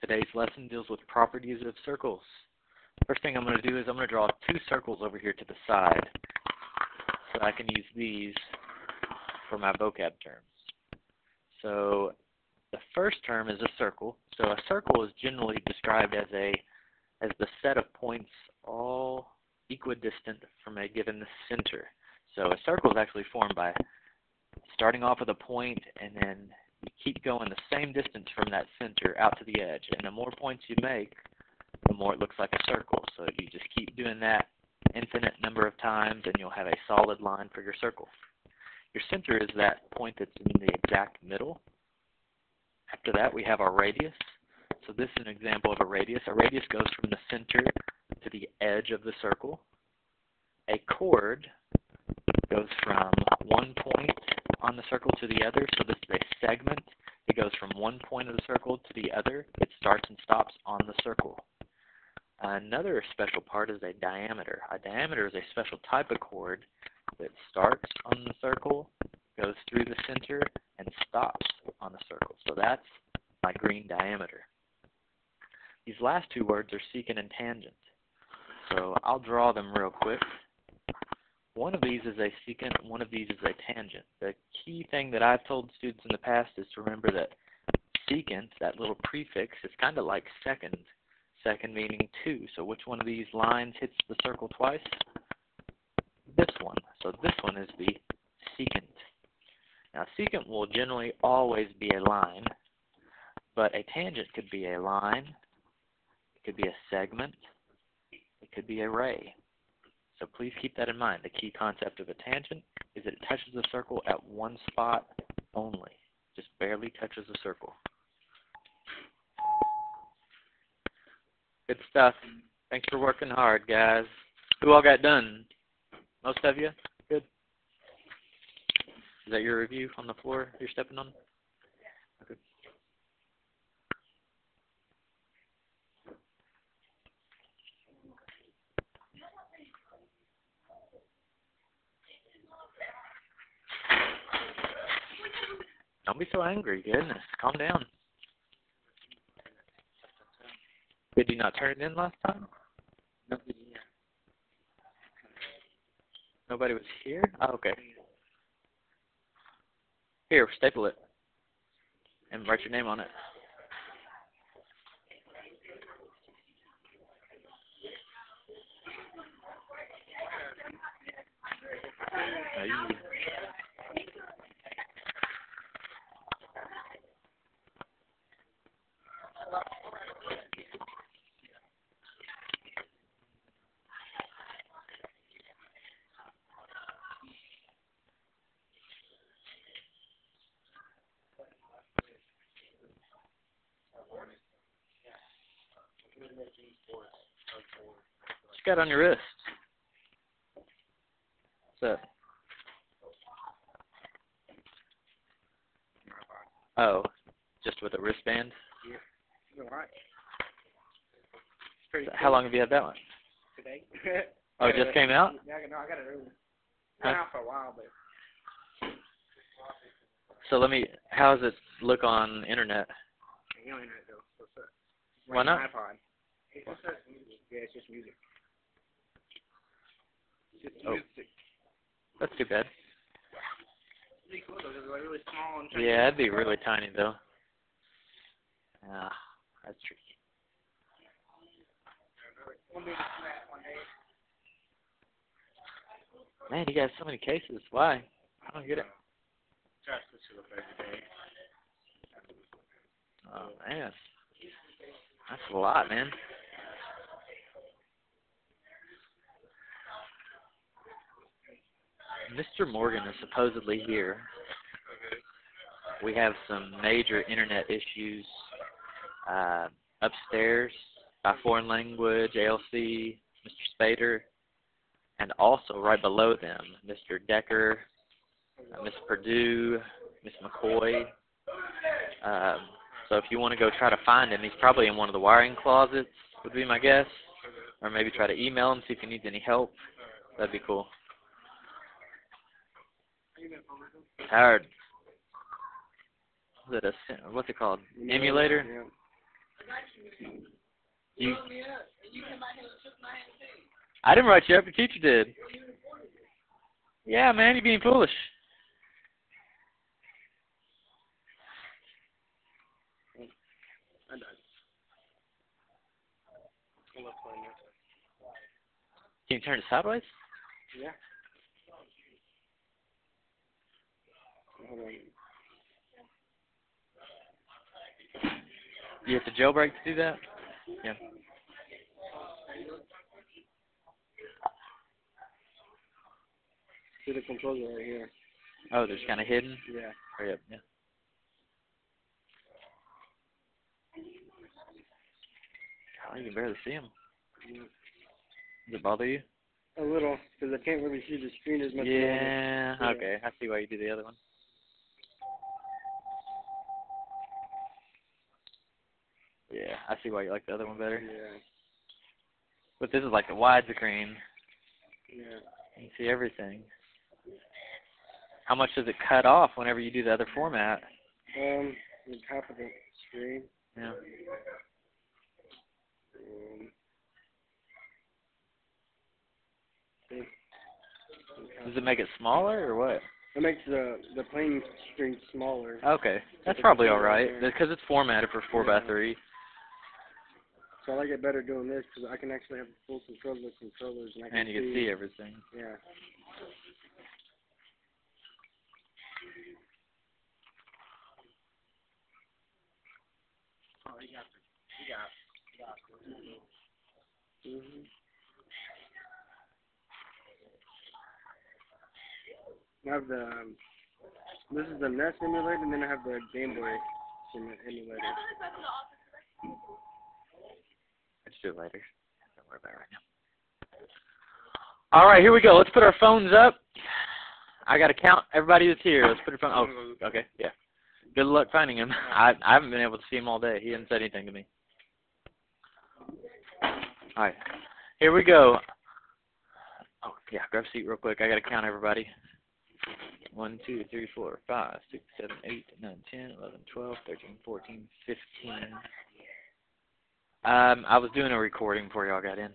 Today's lesson deals with properties of circles. First thing I'm going to do is I'm going to draw two circles over here to the side so I can use these for my vocab terms. So the first term is a circle. So a circle is generally described as the set of points all equidistant from a given center. So a circle is actually formed by starting off with a point and then you keep going the same distance from that center out to the edge. And the more points you make, the more it looks like a circle. So you just keep doing that infinite number of times and you'll have a solid line for your circle. Your center is that point that's in the exact middle. After that, we have our radius. So this is an example of a radius. A radius goes from the center to the edge of the circle. A chord goes from one point on the circle to the other. So this is a segment. It goes from one point of the circle to the other. It starts and stops on the circle. Another special part is a diameter. A diameter is a special type of chord that starts on the circle, goes through the center, and stops on the circle. So that's my green diameter. These last two words are secant and tangent. So I'll draw them real quick. One of these is a secant, one of these is a tangent. The key thing that I've told students in the past is to remember that secant, that little prefix, is kind of like second. Second meaning two. So which one of these lines hits the circle twice? This one. So this one is the secant. Now secant will generally always be a line, but a tangent could be a line, it could be a segment, it could be a ray. So please keep that in mind. The key concept of a tangent is that it touches the circle at one spot only. Just barely touches the circle. Good stuff. Thanks for working hard, guys. Who all got done? Most of you? Good. Is that your review on the floor you're stepping on? Okay. Don't be so angry, goodness. Calm down. Did you not turn it in last time? Nobody was here? Oh, okay. Here, staple it. And write your name on it. What you got on your wrist? What's that? Oh, just with a wristband? Yeah. All right. How long have you had that one? Today. Oh, it just came out? Yeah, no, I got it early. It's been out for a while, but. So how does it look on internet? You don't internet though. So it's Why not? iPod. It's just music. Yeah, it's just music. It's just music. That's too bad. It's really cool though. It's like really small and tiny. Yeah, it'd be really tiny though. That's tricky. Man, you got so many cases. Why? I don't get it. Oh, man. That's a lot, man. Mr. Morgan is supposedly here. We have some major internet issues upstairs by foreign language, ALC, Mr. Spader, and also right below them, Mr. Decker, Miss Purdue, Miss McCoy. So if you want to go try to find him, he's probably in one of the wiring closets, would be my guess. Or maybe try to email him, see if he needs any help. That'd be cool. Howard. Is it what's it called? Emulator? You. I didn't write you up. Your teacher did. Yeah, man, you're being foolish. I died. I love playing that. Can you turn it sideways? Yeah. Hold on. You have to jailbreak to do that? Yeah. See the controller right here. Oh, they're just kind of hidden? Yeah. Hurry up, yeah. Oh, you can barely see them. Yeah. Does it bother you? A little, because I can't really see the screen as much. Yeah, okay. I see why you do the other one. Yeah, I see why you like the other one better. Yeah. But this is like the widescreen. Yeah. You can see everything. How much does it cut off whenever you do the other format? The top of the screen. Yeah. Does it make it smaller or what? It makes the playing screen smaller. Okay, that's probably all right because it's formatted for 4x3. So I like it better doing this because I can actually have full control of the controllers and I can you can see everything. Yeah. Oh, you got it. Mhm. I have the this is the NES emulator, and then I have the Game Boy emulator. Let's do it later. Don't worry about it right now. All right, here we go. Let's put our phones up. I got to count everybody that's here. Let's put your phone. Oh, okay, yeah. Good luck finding him. I haven't been able to see him all day. He hasn't said anything to me. All right, here we go. Oh, yeah, grab a seat real quick. I got to count everybody. 1, 2, 3, 4, 5, 6, 7, 8, 9, 10, 11, 12, 13, 14, 15. I was doing a recording before y'all got in.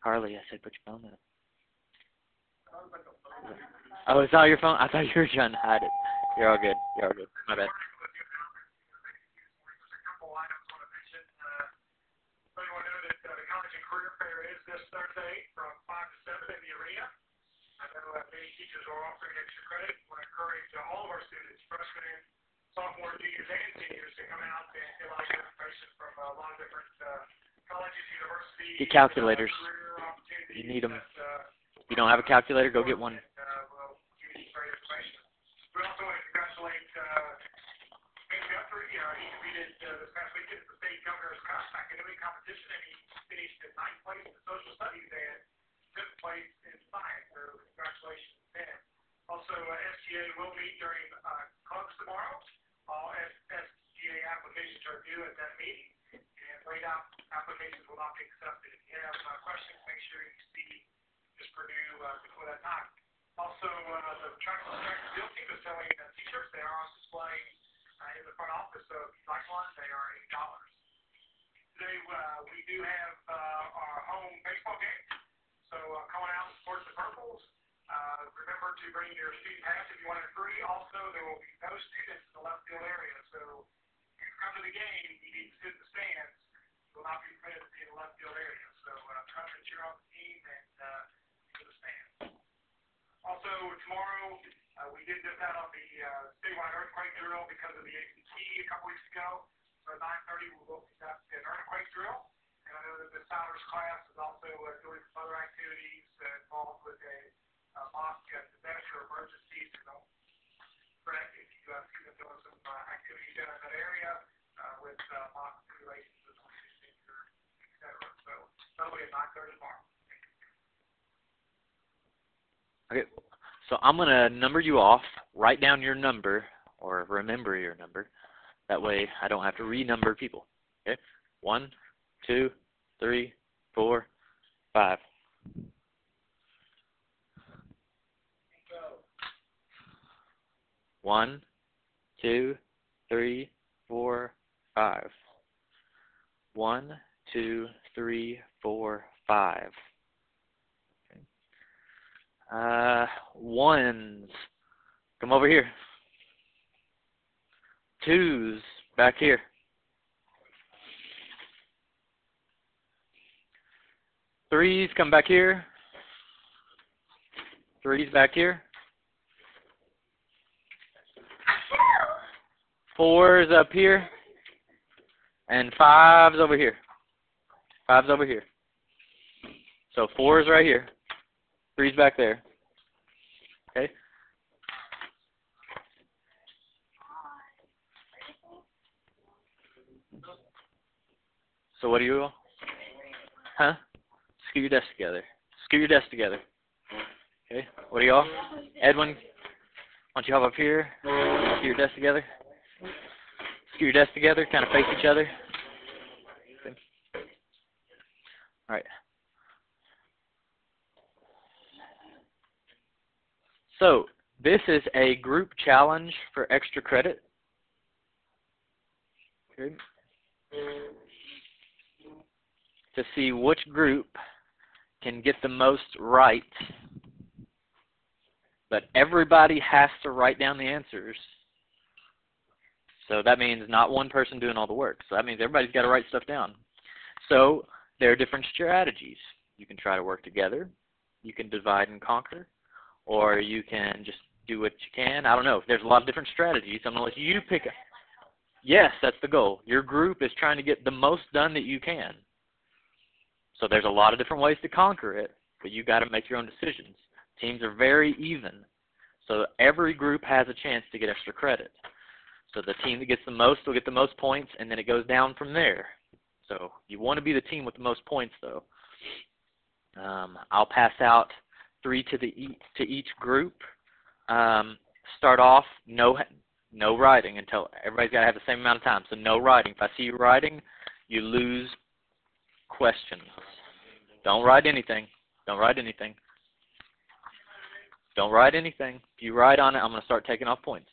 Harley, I said put your phone up. Oh, it's not your phone? I thought you were trying to hide it. You're all good. You're all good. My bad. Many teachers are offering extra credit. We want to encourage all of our students, freshmen, sophomores, juniors, and seniors, to come out and get a lot of information from a lot of different colleges, universities. Get calculators. Career opportunities. You need them. If you don't have a calculator, go get one. We'll give you some great information. We also want to congratulate Ben Guthrie. He competed this past weekend at the state governor's academic competition, and he finished in 9th place in social studies and 5th place in science, so congratulations, Ben. Also, SGA will meet during clubs tomorrow. All SGA applications are due at that meeting, and laid out applications will not be accepted. If you have questions, make sure you see Ms. Purdue before that time. Also, the track and field team is selling t-shirts. They are on display in the front office, so if you'd like one, they are $8. Today, we do have our home baseball game. So come on out and support the Purples. Remember to bring your student pass if you want it free. Also, there will be no students in the left field area. So if you come to the game, you need to sit in the stands. You will not be permitted to be in the left field area. So come and cheer on the team and to the stands. Also, tomorrow, we did miss out on the statewide earthquake drill because of the ACT a couple weeks ago. So at 9:30, we will conduct an earthquake drill. And I know that the Sounders class is also doing some other activities involved with a mock disaster emergencies. So don't fret if you see them doing some activities down in that area with mock simulations of etc. So that'll be at 9:30 tomorrow. Okay, so I'm going to number you off. Write down your number or remember your number. That way I don't have to renumber people. Okay? 1, 2, 3, 4, 5. One, 2, 3, 4, 5. 1, 2, 3, 4, 5. Okay. Ones, come over here. Twos, back here. Threes, come back here. Threes back here. Fours up here. And fives over here. Fives over here. So fours right here. Threes back there. Okay. So what do you all? Huh? Scoot your desk together. Scoot your desk together. Okay. What do y'all? Edwin, why don't you hop up here? Scoot your desk together. Scoot your desk together. Kind of face each other. Okay. All right. So this is a group challenge for extra credit. Okay. To see which group can get the most right, but everybody has to write down the answers. So that means not one person doing all the work. So that means everybody's got to write stuff down. So there are different strategies. You can try to work together. You can divide and conquer. Or you can just do what you can. I don't know. There's a lot of different strategies. I'm going to let you pick. Yes, that's the goal. Your group is trying to get the most done that you can. So there's a lot of different ways to conquer it, but you got to make your own decisions. Teams are very even. So every group has a chance to get extra credit. So the team that gets the most will get the most points, and then it goes down from there. So you want to be the team with the most points, though. I'll pass out 3 to each group. Start off, no writing until everybody's got to have the same amount of time. So no writing. If I see you writing, you lose questions. Don't write anything. Don't write anything. Don't write anything. If you write on it, I'm going to start taking off points.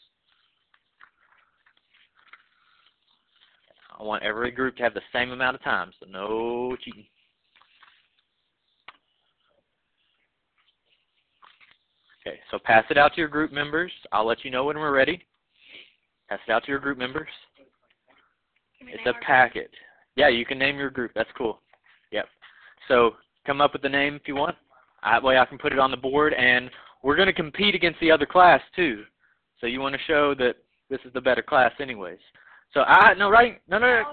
I want every group to have the same amount of time, so no cheating. Okay, so pass it out to your group members. I'll let you know when we're ready. Pass it out to your group members. It's a packet. Yeah, you can name your group. That's cool. Yep. So come up with the name if you want. That way I can put it on the board, and we're going to compete against the other class too. So you want to show that this is the better class anyways. So no, right? No.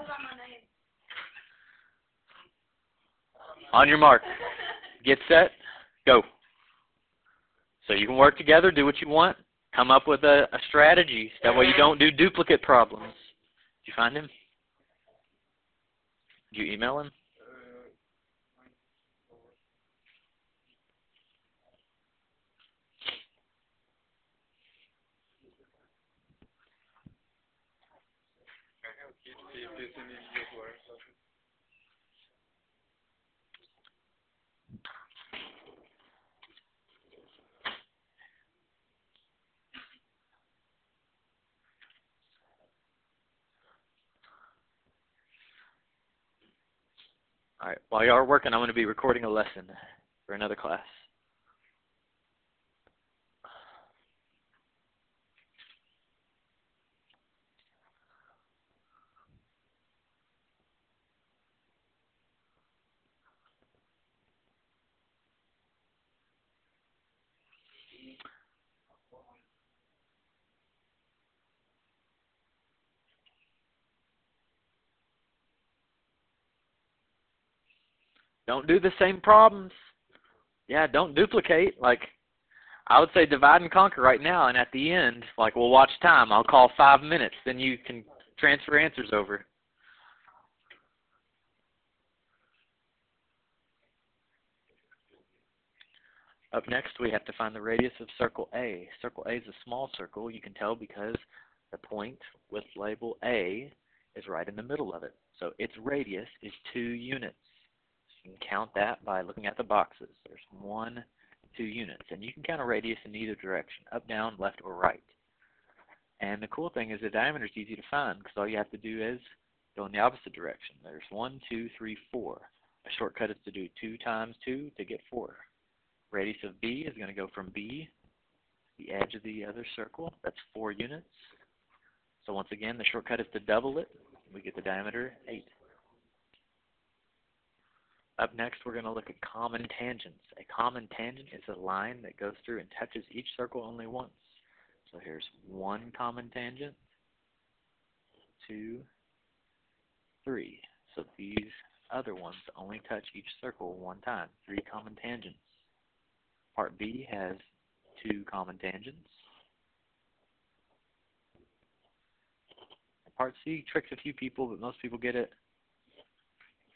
On your mark. Get set. Go. So you can work together, do what you want, come up with a strategy. That way you don't do duplicate problems. Did you find him? Did you email him? All right. While you are working, I'm going to be recording a lesson for another class. Don't do the same problems. Yeah, don't duplicate. Like, I would say divide and conquer right now, and at the end, like, we'll watch time. I'll call 5 minutes. Then you can transfer answers over. Up next, we have to find the radius of circle A. Circle A is a small circle. You can tell because the point with label A is right in the middle of it. So its radius is 2 units. You can count that by looking at the boxes. There's 1, 2 units. And you can count a radius in either direction, up, down, left, or right. And the cool thing is the diameter is easy to find because all you have to do is go in the opposite direction. There's 1, 2, 3, 4. A shortcut is to do 2 times 2 to get 4. Radius of B is going to go from B to the edge of the other circle. That's 4 units. So once again, the shortcut is to double it. We get the diameter 8. Up next, we're going to look at common tangents. A common tangent is a line that goes through and touches each circle only once. So here's 1 common tangent, 2, 3. So these other ones only touch each circle 1 time. 3 common tangents. Part B has 2 common tangents. Part C tricks a few people, but most people get it.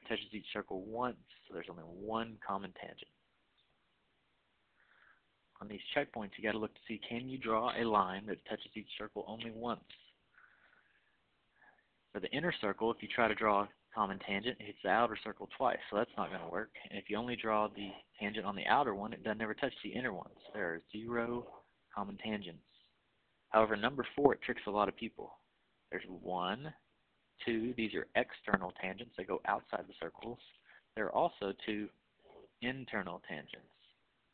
Touches each circle once, so there's only 1 common tangent. On these checkpoints, you got to look to see, can you draw a line that touches each circle only once? For the inner circle, if you try to draw a common tangent, it hits the outer circle twice, so that's not going to work. And if you only draw the tangent on the outer one, it doesn't ever touch the inner ones. There are 0 common tangents. However, number 4, it tricks a lot of people. There's 1, 2, these are external tangents. They go outside the circles. There are also 2 internal tangents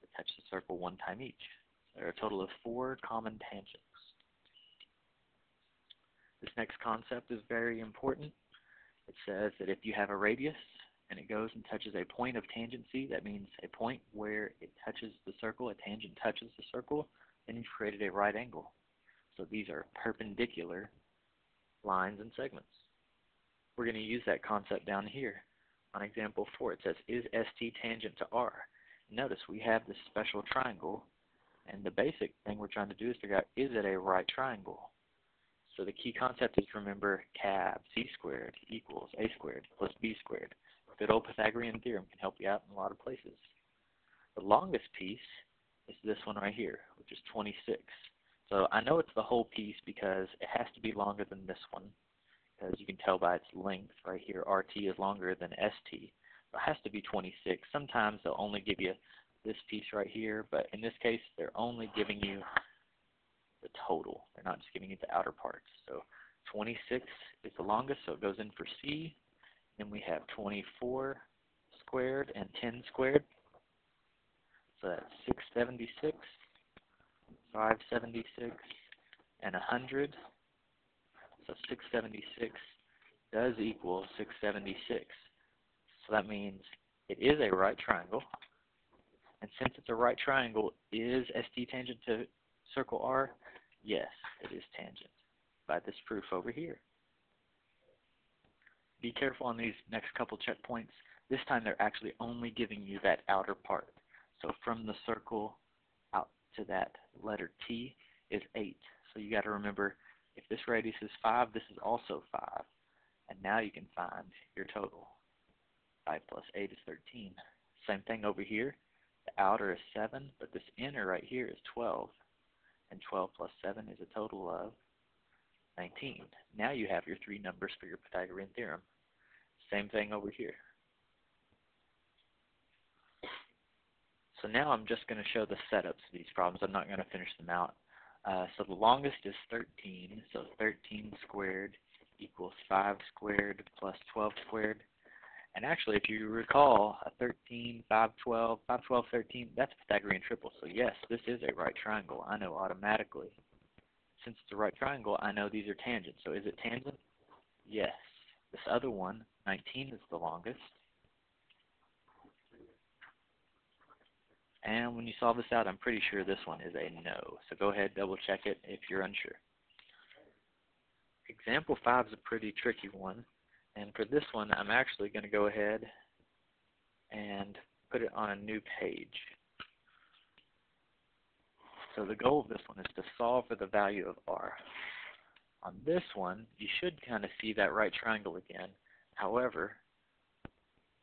that touch the circle 1 time each. There are a total of 4 common tangents. This next concept is very important. It says that if you have a radius and it goes and touches a point of tangency, that means a point where it touches the circle, a tangent touches the circle, then you've created a right angle. So these are perpendicular lines and segments. We're going to use that concept down here. On example 4, it says, is ST tangent to R? Notice we have this special triangle, and the basic thing we're trying to do is figure out, is it a right triangle? So the key concept is, remember, CAB, C squared equals A squared plus B squared. Good old Pythagorean theorem can help you out in a lot of places. The longest piece is this one right here, which is 26. So I know it's the whole piece because it has to be longer than this one, because you can tell by its length right here, RT is longer than ST. So it has to be 26. Sometimes they'll only give you this piece right here, but in this case, they're only giving you the total. They're not just giving you the outer parts. So 26 is the longest, so it goes in for C. Then we have 24 squared and 10 squared. So that's 676, 576, and 100. So 676 does equal 676. So that means it is a right triangle. And since it's a right triangle, is ST tangent to circle R? Yes, it is tangent by this proof over here. Be careful on these next couple checkpoints. This time they're actually only giving you that outer part. So from the circle out to that letter T is 8. So you got to remember, if this radius is 5, this is also 5. And now you can find your total. 5 plus 8 is 13. Same thing over here. The outer is 7, but this inner right here is 12. And 12 plus 7 is a total of 19. Now you have your 3 numbers for your Pythagorean theorem. Same thing over here. So now I'm just going to show the setups of these problems. I'm not going to finish them out. So the longest is 13. So 13 squared equals 5 squared plus 12 squared. And actually, if you recall, 13, 5, 12, 5, 12, 13, that's Pythagorean triple. So yes, this is a right triangle. I know automatically. Since it's a right triangle, I know these are tangents. So is it tangent? Yes. This other one, 19, is the longest. And when you solve this out, I'm pretty sure this one is a no. So go ahead, double check it if you're unsure. Example 5 is a pretty tricky one. And for this one, I'm actually going to go ahead and put it on a new page. So the goal of this one is to solve for the value of R. On this one, you should kind of see that right triangle again. However,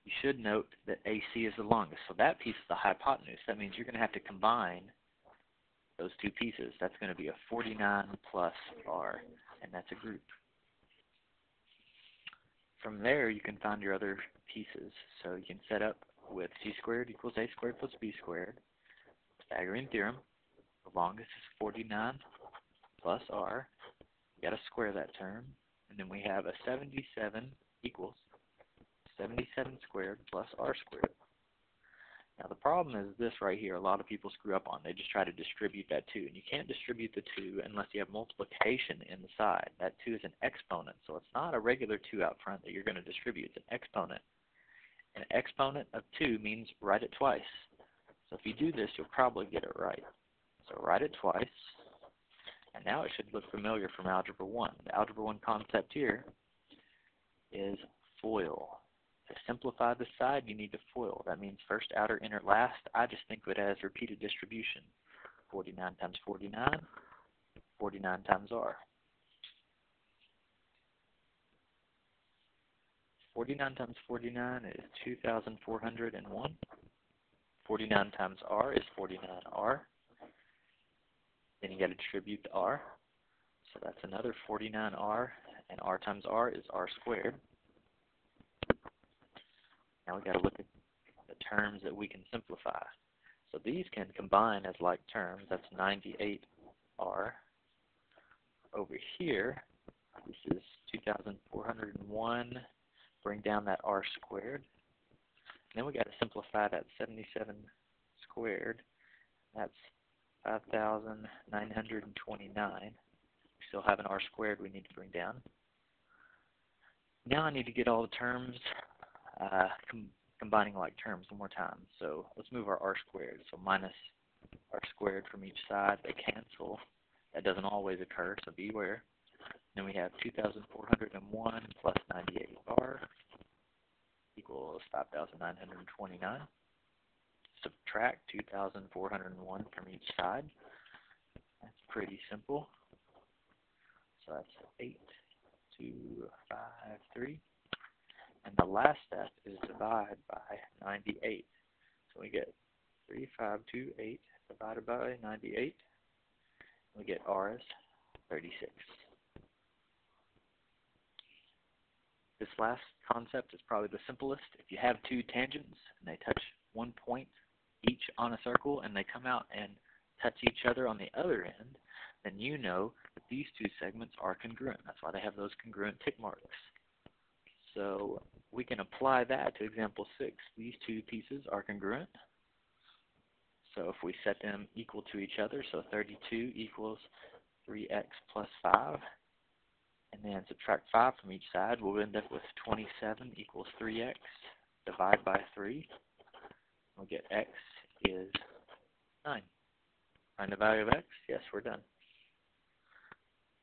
you should note that AC is the longest. So that piece is the hypotenuse. That means you're going to have to combine those two pieces. That's going to be a 49 plus R, and that's a group. From there, you can find your other pieces. So you can set up with C squared equals A squared plus B squared. Staggering theorem. The longest is 49 plus R. You got to square that term. And then we have a 77 equals 77 squared plus r squared. Now the problem is this right here, a lot of people screw up on. They just try to distribute that 2. And you can't distribute the 2 unless you have multiplication in the side. That 2 is an exponent, so it's not a regular 2 out front that you're going to distribute. It's an exponent. An exponent of 2 means write it twice. So if you do this, you'll probably get it right. So write it twice. And now it should look familiar from Algebra 1. The Algebra 1 concept here is FOIL. To simplify the side, you need to FOIL. That means first, outer, inner, last. I just think of it as repeated distribution. 49 times 49, 49 times r. 49 times 49 is 2,401. 49 times r is 49r. Then you got to distribute the r. So that's another 49r, and r times r is r squared. Now we got to look at the terms that we can simplify. So these can combine as like terms. That's 98r. Over here, this is 2,401. Bring down that r squared. And then we got to simplify that 77 squared. That's 5,929. We still have an r squared we need to bring down. Now I need to get all the terms, combining like terms one more time. So let's move our r squared. So minus r squared from each side. They cancel. That doesn't always occur, so beware. Then we have 2,401 plus 98r equals 5,929. Subtract 2,401 from each side. That's pretty simple. So that's 8,253. And the last step is divide by 98. So we get 3,528 divided by 98. We get r is 36. This last concept is probably the simplest. If you have two tangents and they touch one point each on a circle and they come out and touch each other on the other end, then you know that these two segments are congruent. That's why they have those congruent tick marks. So we can apply that to example 6. These two pieces are congruent. So if we set them equal to each other, so 32 equals 3x plus 5, and then subtract 5 from each side, we'll end up with 27 equals 3x. Divide by 3. We'll get x is 9. Find the value of x? Yes, we're done.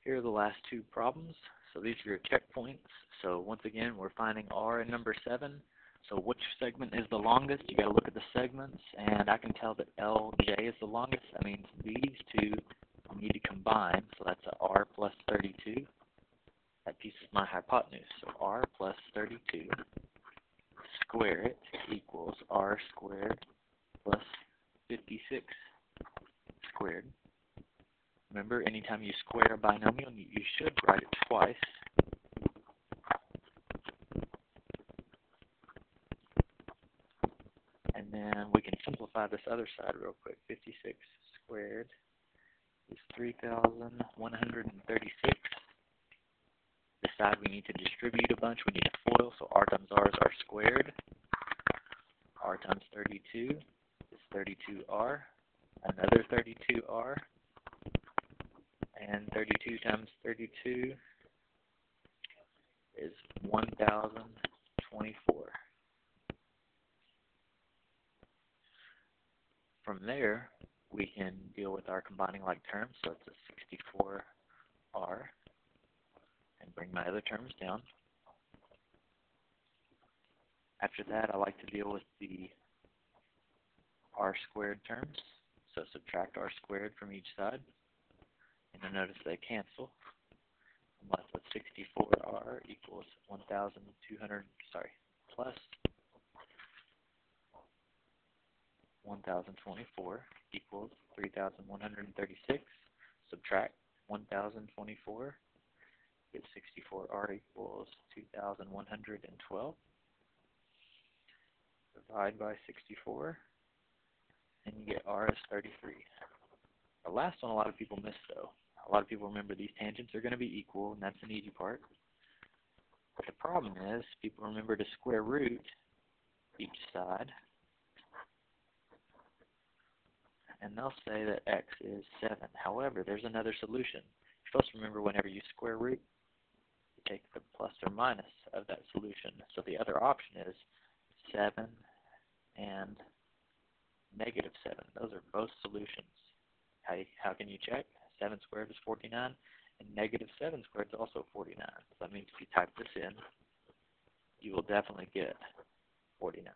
Here are the last two problems. So these are your checkpoints. So once again, we're finding r in number 7. So which segment is the longest? You got to look at the segments, and I can tell that LJ is the longest. That means these two need to combine. So that's a r plus 32. That piece is my hypotenuse. So r plus 32 square it equals r squared plus 56 squared. Remember, anytime you square a binomial, you should write it twice. And then we can simplify this other side real quick. 56 squared is 3,136. This side we need to distribute a bunch. We need to FOIL, so r times r is r squared. R times 32 is 32r. Another 32r. And 32 times 32 is 1,024. From there, we can deal with our combining like terms. So it's a 64r. And bring my other terms down. After that, I like to deal with the r squared terms. So subtract r squared from each side. And you'll notice they cancel. I'm left with 64r equals 1,024 equals 3,136. Subtract 1,024. Get 64r equals 2,112. Divide by 64. And you get r is 33. The last one a lot of people miss, though. A lot of people remember these tangents are going to be equal, and that's an easy part. The problem is, people remember to square root each side, and they'll say that x is 7. However, there's another solution. You're supposed to remember whenever you square root, you take the plus or minus of that solution. So the other option is 7 and negative 7. Those are both solutions. How can you check? 7 squared is 49, and negative 7 squared is also 49. So that means if you type this in, you will definitely get 49.